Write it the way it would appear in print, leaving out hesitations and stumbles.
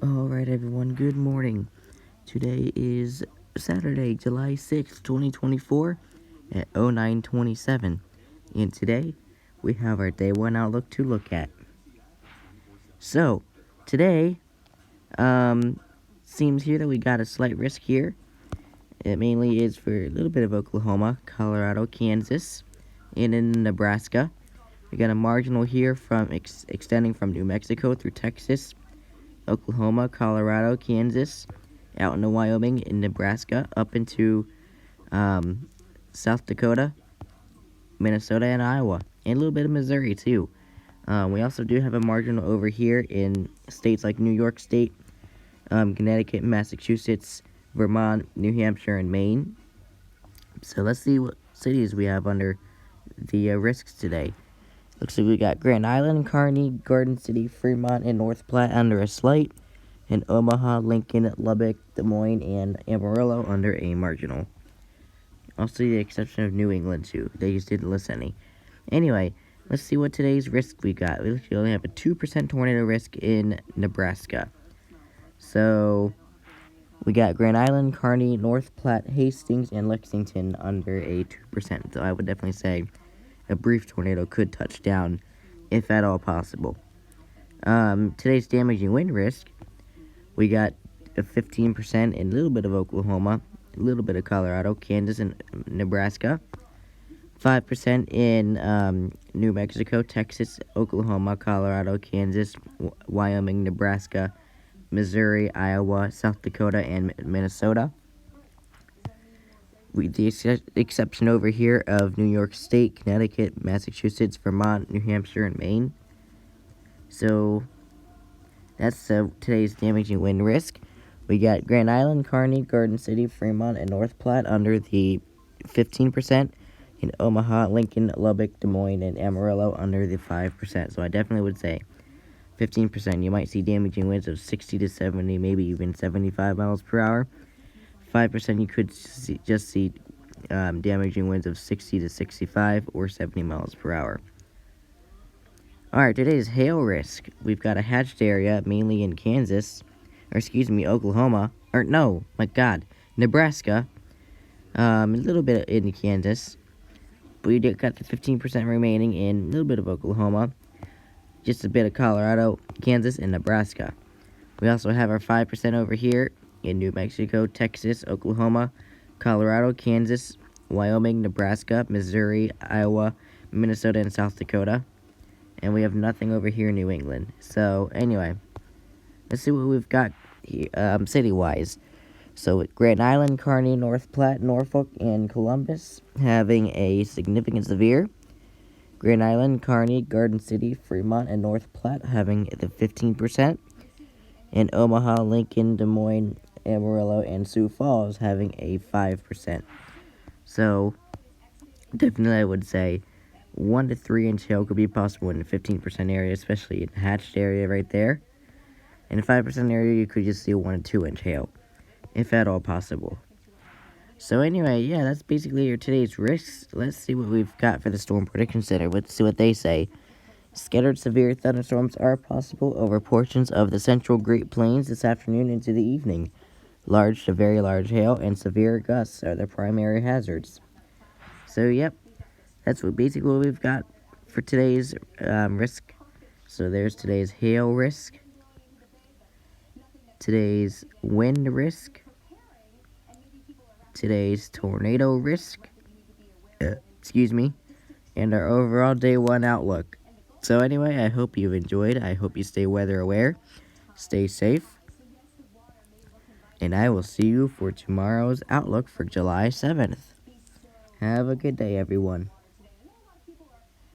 Alright everyone, good morning. Today is Saturday, July 6th, 2024 at 09:27. And today, we have our day 1 outlook to look at. So, today, seems here that we got a slight risk here. It mainly is for a little bit of Oklahoma, Colorado, Kansas, and in Nebraska. We got a marginal here from extending from New Mexico through Texas, Oklahoma, Colorado, Kansas, out into Wyoming and Nebraska, up into South Dakota, Minnesota, and Iowa, and a little bit of Missouri, too. We also do have a marginal over here in states like New York State, Connecticut, Massachusetts, Vermont, New Hampshire, and Maine. So let's see what cities we have under the risks today. Looks like we got Grand Island, Kearney, Garden City, Fremont, and North Platte under a slight, and Omaha, Lincoln, Lubbock, Des Moines, and Amarillo under a marginal. Also the exception of New England, too. They just didn't list any. Anyway, let's see what today's risk we got. We only have a 2% tornado risk in Nebraska. So, we got Grand Island, Kearney, North Platte, Hastings, and Lexington under a 2%. So I would definitely say a brief tornado could touch down, if at all possible. Today's damaging wind risk, we got a 15% in a little bit of Oklahoma, a little bit of Colorado, Kansas, and Nebraska. 5% in New Mexico, Texas, Oklahoma, Colorado, Kansas, Wyoming, Nebraska, Missouri, Iowa, South Dakota, and Minnesota. With the exception over here of New York State, Connecticut, Massachusetts, Vermont, New Hampshire, and Maine. So that's today's damaging wind risk. We got Grand Island, Kearney, Garden City, Fremont, and North Platte under the 15%. In Omaha, Lincoln, Lubbock, Des Moines, and Amarillo under the 5%. So I definitely would say 15%. You might see damaging winds of 60 to 70, maybe even 75 miles per hour. 5% you could just see damaging winds of 60 to 65 or 70 miles per hour. Alright, today's hail risk. We've got a hatched area, mainly in Oklahoma. Nebraska. A little bit in Kansas. But we got the 15% remaining in a little bit of Oklahoma. Just a bit of Colorado, Kansas, and Nebraska. We also have our 5% over here in New Mexico, Texas, Oklahoma, Colorado, Kansas, Wyoming, Nebraska, Missouri, Iowa, Minnesota, and South Dakota. And we have nothing over here in New England. So, anyway, let's see what we've got city-wise. So, with Grand Island, Kearney, North Platte, Norfolk, and Columbus having a significant severe. Grand Island, Kearney, Garden City, Fremont, and North Platte having the 15%. And Omaha, Lincoln, Des Moines, Amarillo, and Sioux Falls having a 5%. So, definitely I would say 1 to 3 inch hail could be possible in the 15% area, especially in the hatched area right there. In the 5% area, you could just see a 1 to 2 inch hail, if at all possible. So anyway, yeah, that's basically your today's risks. Let's see what we've got for the Storm Prediction Center. Let's see what they say. Scattered severe thunderstorms are possible over portions of the central Great Plains this afternoon into the evening. Large to very large hail and severe gusts are the primary hazards. So, yep, that's basically what we've got for today's risk. So there's today's hail risk, today's wind risk, today's tornado risk, and our overall day 1 outlook. So anyway, I hope you've enjoyed. I hope you stay weather aware, stay safe, and I will see you for tomorrow's outlook for July 7th. Have a good day, everyone.